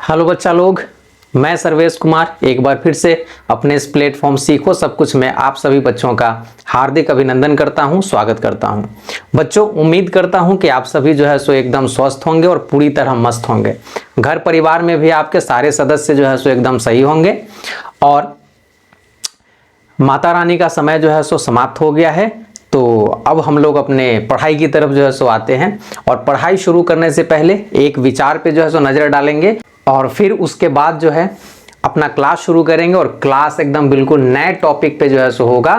Hello बच्चा लोग, मैं सर्वेश कुमार एक बार फिर से अपने इस प्लेटफॉर्म सीखो सब कुछ में आप सभी बच्चों का हार्दिक अभिनंदन करता हूं, स्वागत करता हूं। बच्चों, उम्मीद करता हूं कि आप सभी जो है सो एकदम स्वस्थ होंगे और पूरी तरह मस्त होंगे। घर परिवार में भी आपके सारे सदस्य जो है सो एकदम सही होंगे और माता रानी का समय जो है सो समाप्त हो गया है। तो अब हम लोग अपने पढ़ाई की तरफ जो है सो आते हैं और पढ़ाई शुरू करने से पहले एक विचार पे जो है सो नज़र डालेंगे और फिर उसके बाद जो है अपना क्लास शुरू करेंगे और क्लास एकदम बिल्कुल नए टॉपिक पे जो है सो होगा।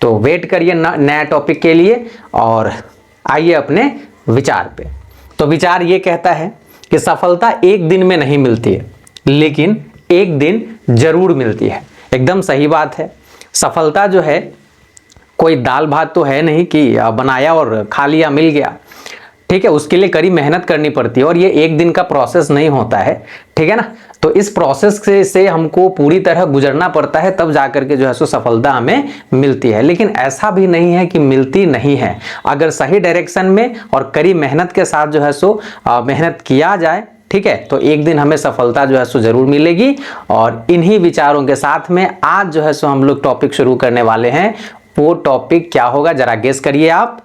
तो वेट करिए नए टॉपिक के लिए और आइए अपने विचार पे। तो विचार ये कहता है कि सफलता एक दिन में नहीं मिलती है, लेकिन एक दिन जरूर मिलती है। एकदम सही बात है। सफलता जो है कोई दाल भात तो है नहीं कि बनाया और खा लिया मिल गया। ठीक है, उसके लिए कड़ी मेहनत करनी पड़ती है और ये एक दिन का प्रोसेस नहीं होता है। ठीक है ना। तो इस प्रोसेस से हमको पूरी तरह गुजरना पड़ता है, तब जाकर के जो है सो सफलता हमें मिलती है। लेकिन ऐसा भी नहीं है कि मिलती नहीं है। अगर सही डायरेक्शन में और कड़ी मेहनत के साथ जो है सो मेहनत किया जाए, ठीक है, तो एक दिन हमें सफलता जो है सो जरूर मिलेगी। और इन्हीं विचारों के साथ में आज जो है सो हम लोग टॉपिक शुरू करने वाले हैं। वो टॉपिक क्या होगा जरा गेस करिए आप।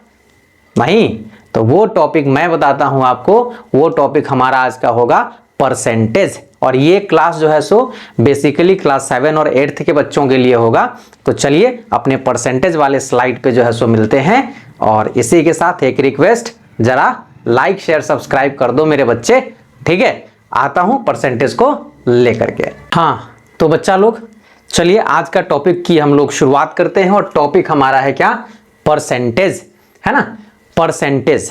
नहीं तो वो टॉपिक मैं बताता हूं आपको। वो टॉपिक हमारा आज का होगा परसेंटेज। और ये क्लास जो है सो बेसिकली क्लास 7 और 8 के बच्चों के लिए होगा। तो चलिए अपने परसेंटेज वाले स्लाइड पे जो है सो मिलते हैं। और इसी के साथ एक रिक्वेस्ट, जरा लाइक शेयर सब्सक्राइब कर दो मेरे बच्चे। ठीक है, आता हूं परसेंटेज को लेकर के। हाँ तो बच्चा लोग, चलिए आज का टॉपिक की हम लोग शुरुआत करते हैं। और टॉपिक हमारा है क्या? परसेंटेज, है ना। परसेंटेज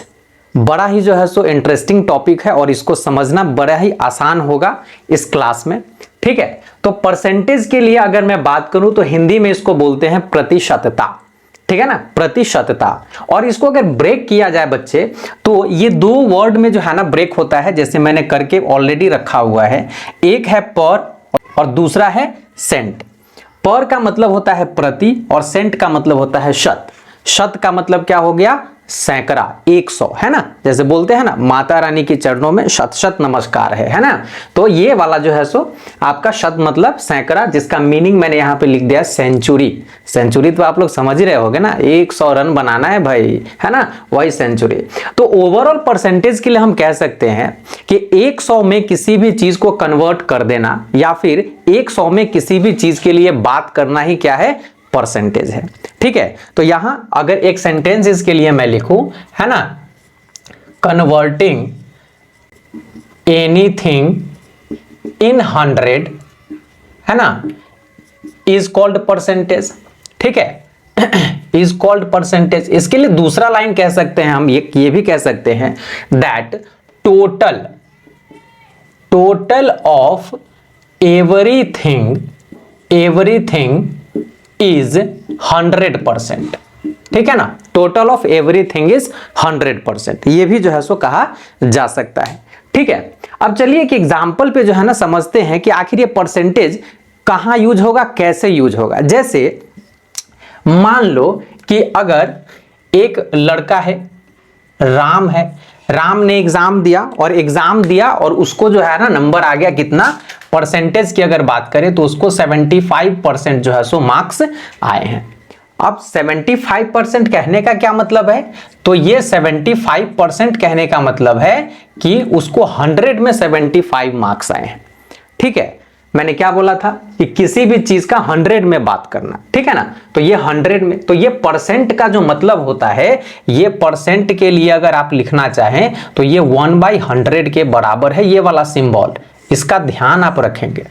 बड़ा ही जो है सो इंटरेस्टिंग टॉपिक है और इसको समझना बड़ा ही आसान होगा इस क्लास में। ठीक है, तो परसेंटेज के लिए अगर मैं बात करूं तो हिंदी में इसको बोलते हैं प्रतिशतता। ठीक है ना, प्रतिशतता। और इसको अगर ब्रेक किया जाए बच्चे, तो ये दो वर्ड में जो है ना ब्रेक होता है, जैसे मैंने करके ऑलरेडी रखा हुआ है। एक है पर और दूसरा है सेंट। पर का मतलब होता है प्रति और सेंट का मतलब होता है शत। शत का मतलब क्या हो गया? सैकड़ा, 100, है ना। जैसे बोलते हैं ना माता रानी के चरणों में शत शत नमस्कार है ना। तो ये वाला जो है सो आपका शत मतलब सैकड़ा, जिसका मीनिंग मैंने यहाँ पे लिख दिया सेंचुरी। सेंचुरी तो आप लोग समझ ही रहे होगे ना, 100 रन बनाना है भाई, है ना, वही सेंचुरी। तो ओवरऑल परसेंटेज के लिए हम कह सकते हैं कि 100 में किसी भी चीज को कन्वर्ट कर देना या फिर 100 में किसी भी चीज के लिए बात करना ही क्या है? परसेंटेज है। ठीक है, तो यहां अगर एक सेंटेंस इसके लिए मैं लिखूं, है ना, कन्वर्टिंग एनीथिंग इन 100, है ना, इज कॉल्ड परसेंटेज। ठीक है, इज कॉल्ड परसेंटेज। इसके लिए दूसरा लाइन कह सकते हैं हम, ये भी कह सकते हैं that total of everything is 100%। ठीक है ना, टोटल ऑफ एवरीथिंग इज 100%। ये भी जो है सो कहा जा सकता है। ठीक है, अब चलिए एक एग्जांपल पे जो है ना समझते हैं कि आखिर ये परसेंटेज कहां यूज होगा, कैसे यूज होगा। जैसे मान लो कि अगर एक लड़का है, राम है, राम ने एग्जाम दिया और उसको जो है ना नंबर आ गया कितना? परसेंटेज की अगर बात करें तो उसको 75% जो है सो मार्क्स आए हैं। अब 75% कहने का क्या मतलब है? तो ये 75% कहने का मतलब है कि उसको 100 में 75 मार्क्स आए हैं। ठीक है, मैंने क्या बोला था कि किसी भी चीज का 100 में बात करना। ठीक है ना, तो ये 100 में, तो ये परसेंट का जो मतलब होता है, ये परसेंट के लिए अगर आप लिखना चाहें तो ये 1/100 के बराबर है। ये वाला सिंबल, इसका ध्यान आप रखेंगे।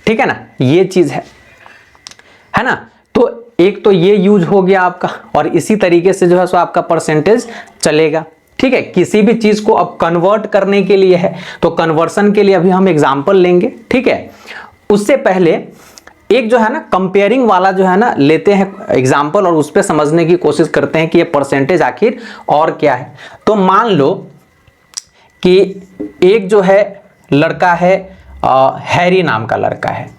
ठीक है ना, ये चीज है ना। तो एक तो ये यूज हो गया आपका, और इसी तरीके से जो है सो आपका परसेंटेज चलेगा। ठीक है, किसी भी चीज को अब कन्वर्ट करने के लिए है, तो कन्वर्सन के लिए अभी हम एग्जांपल लेंगे। ठीक है, उससे पहले एक जो है ना कंपेयरिंग वाला जो है ना लेते हैं एग्जांपल और उस पर समझने की कोशिश करते हैं कि ये परसेंटेज आखिर और क्या है। तो मान लो कि एक जो है लड़का है, हैरी नाम का लड़का है,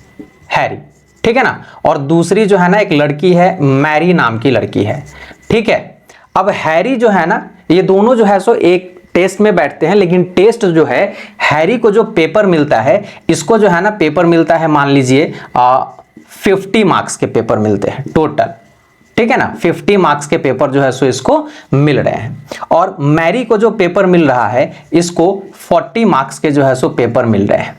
हैरी। ठीक है ना, और दूसरी जो है ना एक लड़की है, मैरी नाम की लड़की है। ठीक है, अब हैरी जो है ना, ये दोनों जो है सो एक टेस्ट में बैठते हैं, लेकिन टेस्ट जो है हैरी को जो पेपर मिलता है, इसको जो है ना पेपर मिलता है, मान लीजिए 50 मार्क्स के पेपर मिलते हैं टोटल, ठीक है ना। 50 मार्क्स के पेपर जो है सो इसको मिल रहे हैं, और मैरी को जो पेपर मिल रहा है इसको 40 मार्क्स के जो है सो पेपर मिल रहे हैं।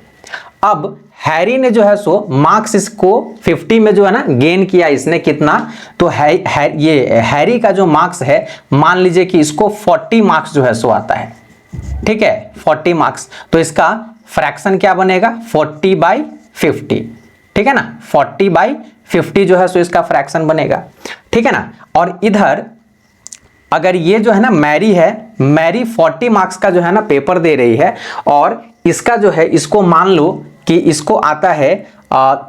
अब हैरी ने जो है सो मार्क्स इसको 50 में जो है ना गेन किया इसने कितना, तो ये हैरी का जो मार्क्स है मान लीजिए कि इसको 40 मार्क्स जो है सो आता है, ठीक है 40 मार्क्स, तो इसका फ्रैक्शन क्या बनेगा 40/50, ठीक है ना, 40/50 जो है सो इसका फ्रैक्शन बनेगा, ठीक है ना। और इधर अगर ये जो है ना मैरी है, मैरी 40 मार्क्स का जो है ना पेपर दे रही है, और इसका जो है इसको मान लो कि इसको आता है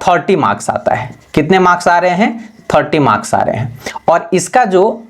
30 मार्क्स आता है। कितने मार्क्स आ रहे हैं 30 मार्क्स आ रहे हैं, और इसका जो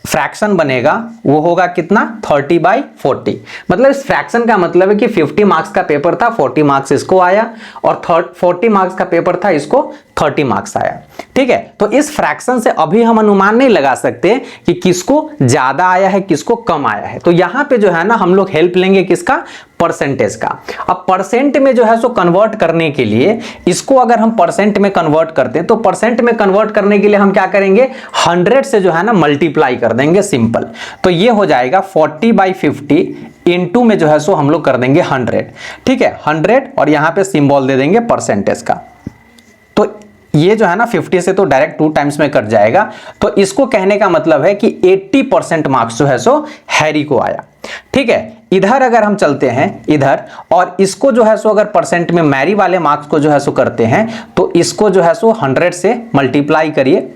फ्रैक्शन बनेगा वो होगा कितना 30/40। मतलब इस फ्रैक्शन का मतलब है कि 50 मार्क्स का पेपर था, 40 मार्क्स इसको आया, और 40 मार्क्स का पेपर था, इसको 30 मार्क्स आया, ठीक है। तो इस फ्रैक्शन से अभी हम अनुमान नहीं लगा सकते कि किसको ज्यादा आया है किसको कम आया है। तो यहां पे जो है ना हम लोग हेल्प लेंगे किसका, परसेंटेज का। अब परसेंट में जो है सो कन्वर्ट करने के लिए, इसको अगर हम परसेंट में कन्वर्ट करते हैं तो परसेंट में कन्वर्ट करने के लिए हम क्या करेंगे 100 से जो है ना मल्टीप्लाई कर देंगे, सिंपल। तो ये हो जाएगा 40/50 इंटू में जो है सो हम लोग कर देंगे 100, ठीक है 100, और यहां पे सिंबल दे देंगे परसेंटेज का। तो ये जो है ना 50 से तो डायरेक्ट 2 टाइम्स में कट जाएगा। तो इसको कहने का मतलब है कि 80% मार्क्स जो है सो हैरी को आया, ठीक है। इधर अगर हम चलते हैं इधर, और इसको जो है सो अगर परसेंट में मैरी वाले मार्क्स को जो है सो करते हैं, तो इसको जो है सो 100 से मल्टीप्लाई करिए,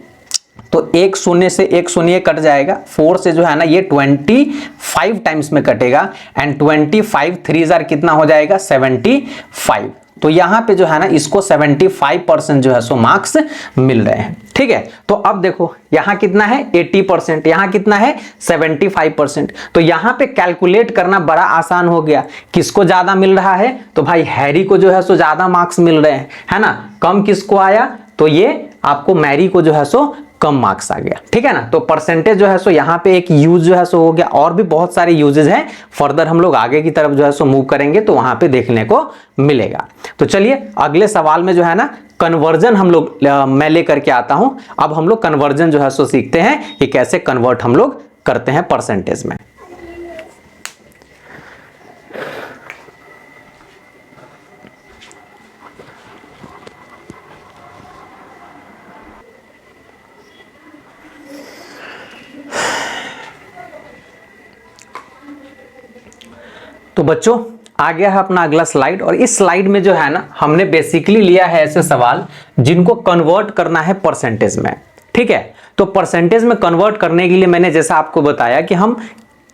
तो एक शून्य से एक शून्य कट जाएगा, 4 से जो है ना ये 25 टाइम्स में कटेगा, एंड 25 3 जार कितना हो जाएगा 75। तो यहां पे जो है ना इसको 75% जो है सो मार्क्स मिल रहे हैं, ठीक है। तो अब देखो यहां कितना है 80%, यहां कितना है 75%। तो यहां पे कैलकुलेट करना बड़ा आसान हो गया, किसको ज्यादा मिल रहा है, तो भाई हैरी को जो है सो ज्यादा मार्क्स मिल रहे हैं, है ना। कम किसको आया, तो ये आपको मैरी को जो है सो कम मार्क्स आ गया, ठीक है ना। तो परसेंटेज जो है सो यहाँ पे एक यूज जो है सो हो गया, और भी बहुत सारे यूजेस हैं, फर्दर हम लोग आगे की तरफ जो है सो मूव करेंगे तो वहां पे देखने को मिलेगा। तो चलिए अगले सवाल में जो है ना कन्वर्जन हम लोग मैं लेकर के आता हूं। अब हम लोग कन्वर्जन जो है सो सीखते हैं कि कैसे कन्वर्ट हम लोग करते हैं परसेंटेज में। तो बच्चों आ गया है अपना अगला स्लाइड, और इस स्लाइड में जो है ना हमने बेसिकली लिया है ऐसे सवाल जिनको कन्वर्ट करना है परसेंटेज में, ठीक है। तो परसेंटेज में कन्वर्ट करने के लिए मैंने जैसा आपको बताया कि हम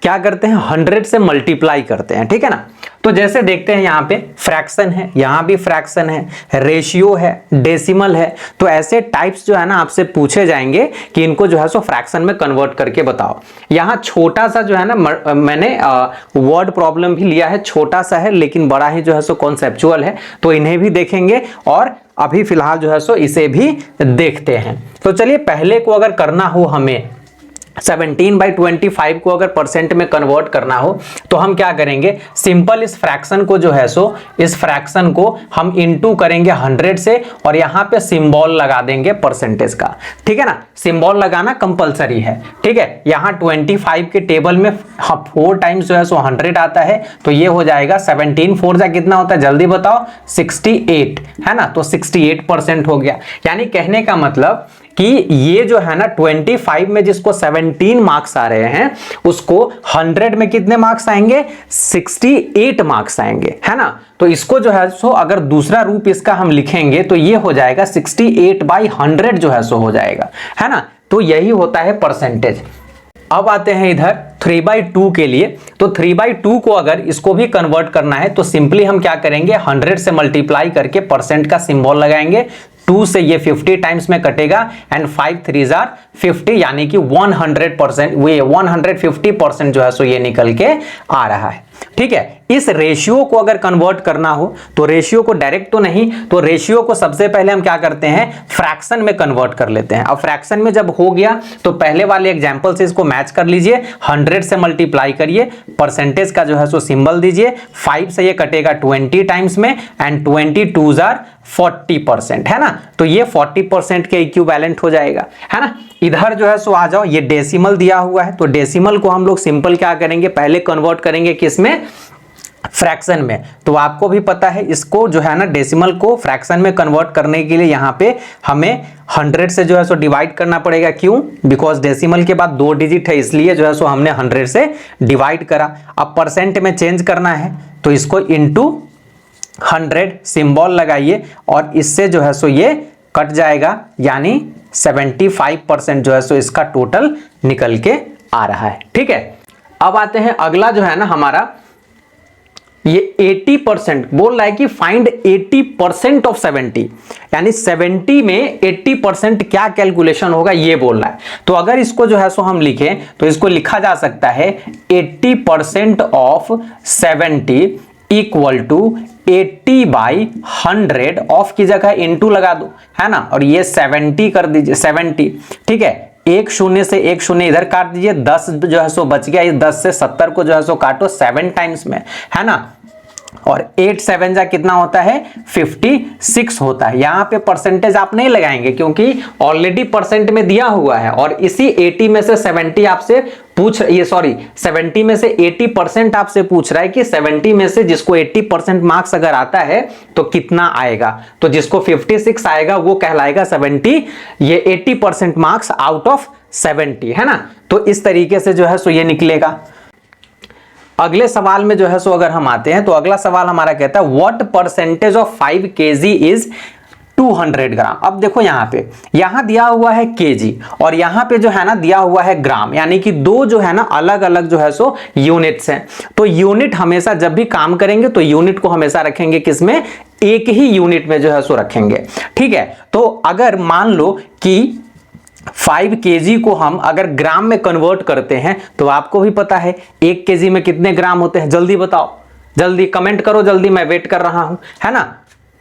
क्या करते हैं 100 से मल्टीप्लाई करते हैं, ठीक है ना। तो जैसे देखते हैं यहाँ पे फ्रैक्शन है, यहाँ भी फ्रैक्शन है, रेशियो है, डेसिमल है। तो ऐसे टाइप्स जो है ना आपसे पूछे जाएंगे कि इनको जो है सो फ्रैक्शन में कन्वर्ट करके बताओ। यहाँ छोटा सा जो है ना मैंने वर्ड प्रॉब्लम भी लिया है, छोटा सा है लेकिन बड़ा ही जो है सो कॉन्सेप्चुअल है, तो इन्हें भी देखेंगे, और अभी फिलहाल जो है सो इसे भी देखते हैं। तो चलिए पहले को अगर करना हो हमें 17/25 को अगर परसेंट में कन्वर्ट करना हो तो हम क्या करेंगे, सिंपल इस फ्रैक्शन को जो है सो इस फ्रैक्शन को हम इनटू करेंगे 100 से, और यहां पे सिंबल लगा देंगे परसेंटेज का, ठीक है ना। सिंबल लगाना कंपलसरी है, ठीक है। यहां 25 के टेबल में 4 टाइम्स जो है सो 100 आता है, तो ये हो जाएगा 17 4 जा कितना होता है जल्दी बताओ 68, है ना। तो 68% हो गया। यानी कहने का मतलब कि ये जो है ना 25 में जिसको 17 मार्क्स आ रहे हैं उसको 100 में कितने मार्क्स आएंगे 68 मार्क्स आएंगे, है ना। तो इसको जो है सो अगर दूसरा रूप इसका हम लिखेंगे तो ये हो जाएगा 68/100 जो है सो हो जाएगा, है ना। तो यही होता है परसेंटेज। अब आते हैं इधर 3/2 के लिए। तो 3/2 को अगर इसको भी कन्वर्ट करना है तो सिंपली हम क्या करेंगे 100 से मल्टीप्लाई करके परसेंट का सिंबल लगाएंगे, 2 से ये 50 टाइम्स में कटेगा, एंड 5 3 जार 50, यानी कि 100%, 150% जो है सो ये निकल के आ रहा है। ठीक है। इस रेशियो को अगर कन्वर्ट करना हो तो रेशियो को डायरेक्ट तो नहीं, तो रेशियो को सबसे पहले हम क्या करते हैं, फ्रैक्शन में कन्वर्ट कर लेते हैं। अब फ्रैक्शन में जब हो गया तो पहले वाले एग्जांपल से इसको मैच कर लीजिए, 100 से मल्टीप्लाई करिए, परसेंटेज का जो है सो सिंबल दीजिए, 5 से ये कटेगा 20 टाइम्स में, एंड 22 आर 40%, है ना। तो ये 40% के इक्विवेलेंट हो जाएगा, है ना। इधर जो है सो आ जाओ, ये डेसिमल दिया हुआ है, तो डेसिमल को हम लोग सिंपल क्या करेंगे, पहले कन्वर्ट करेंगे किसमें, फ्रैक्शन में। तो आपको भी पता है इसको जो है ना, डेसिमल को फ्रैक्शन में कन्वर्ट करने के लिए यहाँ पे हमें 100 से जो है सो डिवाइड करना पड़ेगा। क्यों? बिकॉज डेसिमल के बाद 2 डिजिट है, इसलिए जो है सो हमने 100 से डिवाइड करा। अब परसेंट में चेंज करना है तो इसको इंटू 100 सिंबल लगाइए और इससे जो है सो ये कट जाएगा, यानी 75% जो है सो इसका टोटल निकल के आ रहा है। ठीक है। अब आते हैं अगला जो है ना हमारा, ये 80% बोल रहा है कि फाइंड 80% ऑफ 70, यानी 70 में 80% क्या कैलकुलेशन होगा ये बोल रहा है। तो अगर इसको जो है सो हम लिखें तो इसको लिखा जा सकता है 80% ऑफ 70 इक्वल टू 80/100, ऑफ की जगह इंटू लगा दो, है ना, और ये 70 कर दीजिए, 70। ठीक है। एक शून्य से एक शून्य इधर काट दीजिए, 10 जो है सो बच गया, इस 10 से 70 को जो है सो काटो 7 टाइम्स में, है ना, और 8 7 जा कितना होता है, 56 होता है। यहां पे परसेंटेज आप नहीं लगाएंगे क्योंकि ऑलरेडी परसेंट में दिया हुआ है, और इसी 80 में से 70 आपसे पूछ, ये सॉरी 70 में से 80% आपसे पूछ रहा है कि 70 में से जिसको 80% मार्क्स अगर आता है तो कितना आएगा। तो जिसको 56 आएगा वो कहलाएगा 70, ये 80% मार्क्स आउट ऑफ 70, है ना। तो इस तरीके से जो है सो ये निकलेगा। अगले सवाल में जो है सो अगर हम आते हैं तो अगला सवाल हमारा कहता है what percentage of 5 kg is 200 ग्राम। अब देखो यहां दिया हुआ है केजी और यहां पे जो है ना दिया हुआ है ग्राम, यानी कि दो जो है ना अलग अलग जो है सो यूनिट्स हैं। तो यूनिट हमेशा जब भी काम करेंगे तो यूनिट को हमेशा रखेंगे किसमें, एक ही यूनिट में जो है सो रखेंगे। ठीक है। तो अगर मान लो कि 5 kg को हम अगर ग्राम में कन्वर्ट करते हैं तो आपको भी पता है 1 kg में कितने ग्राम होते हैं, जल्दी बताओ, जल्दी कमेंट करो, जल्दी, मैं वेट कर रहा हूं, है ना।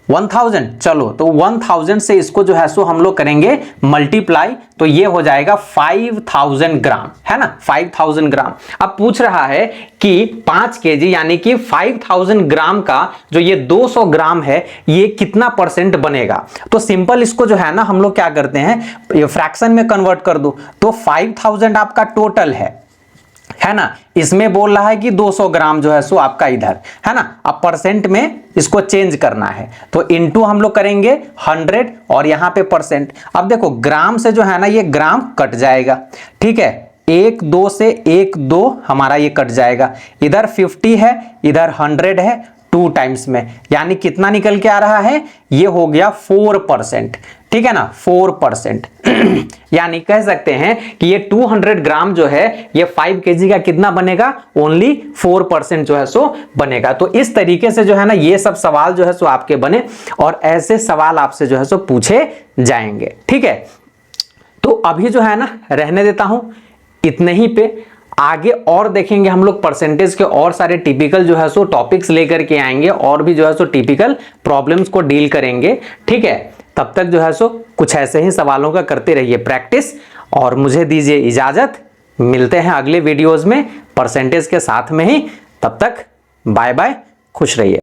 1000। चलो तो 1000 से इसको जो है सो हम लोग करेंगे मल्टीप्लाई, तो ये हो जाएगा 5000 ग्राम, है ना, 5000 ग्राम। अब पूछ रहा है कि 5 kg यानी कि 5000 ग्राम का जो ये 200 ग्राम है ये कितना परसेंट बनेगा। तो सिंपल इसको जो है ना हम लोग क्या करते हैं, ये फ्रैक्शन में कन्वर्ट कर दो। तो 5000 आपका टोटल है ना, इसमें बोल रहा है कि 200 ग्राम जो है सो आपका इधर, है ना। अब परसेंट में इसको चेंज करना है तो इनटू हम लोग करेंगे 100 और यहां पे परसेंट। अब देखो ग्राम से जो है ना ये ग्राम कट जाएगा, ठीक है, 1 2 से 1 2 हमारा ये कट जाएगा, इधर 50 है, इधर 100 है, 2 टाइम्स में, यानी कितना निकल के आ रहा है, ये हो गया 4%। ठीक है ना, 4%। यानी कह सकते हैं कि ये 200 ग्राम जो है ये 5 kg का कितना बनेगा, ओनली 4% जो है सो बनेगा। तो इस तरीके से जो है ना ये सब सवाल जो है सो आपके बने और ऐसे सवाल आपसे जो है सो पूछे जाएंगे। ठीक है। तो अभी जो है ना रहने देता हूं इतने ही पे, आगे और देखेंगे हम लोग परसेंटेज के और सारे टिपिकल जो है सो टॉपिक्स लेकर के आएंगे और भी जो है सो टिपिकल प्रॉब्लम्स को डील करेंगे। ठीक है। तब तक जो है सो कुछ ऐसे ही सवालों का करते रहिए प्रैक्टिस, और मुझे दीजिए इजाजत, मिलते हैं अगले वीडियोस में परसेंटेज के साथ में ही। तब तक बाय बाय, खुश रहिए।